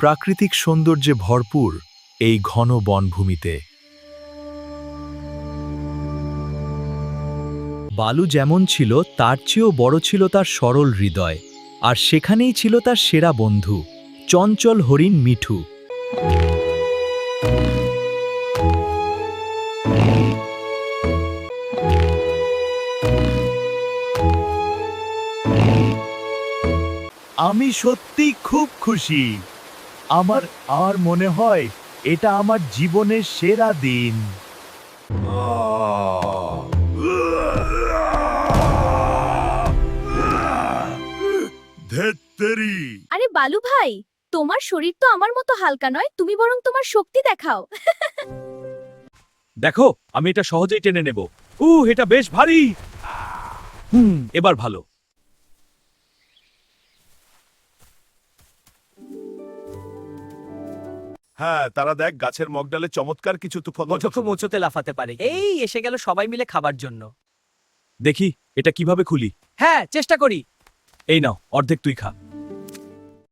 প্রাকৃতিক সৌন্দর্যে ভরপুর এই ঘন বনভূমিতে। বালু যেমন ছিল তার চেয়েও বড় ছিল তার সরল হৃদয়, আর সেখানেই ছিল তার সেরা বন্ধু, চঞ্চল হরিণ মিঠু। আমি সত্যি খুব খুশি। আমার মনে হয় এটা আমার জীবনের সেরা দিন। ধেত্তেরি! আরে বালু ভাই, তোমার শরীর তো আমার মতো হালকা নয়, তুমি বরং তোমার শক্তি দেখাও। দেখো, আমি এটা সহজেই টেনে নেব। এটা বেশ ভারী। এবার ভালো। হ্যাঁ, তারা দেখ গাছের মগডালে চমৎকার কিছু তুফান। কতক্ষণ উঁচুতে লাফাতে পারে। এই এসে গেল সবাই মিলে খাবার জন্য। দেখি এটা কিভাবে খুলি। হ্যাঁ, চেষ্টা করি। এই নাও, অর্ধেক তুই খা।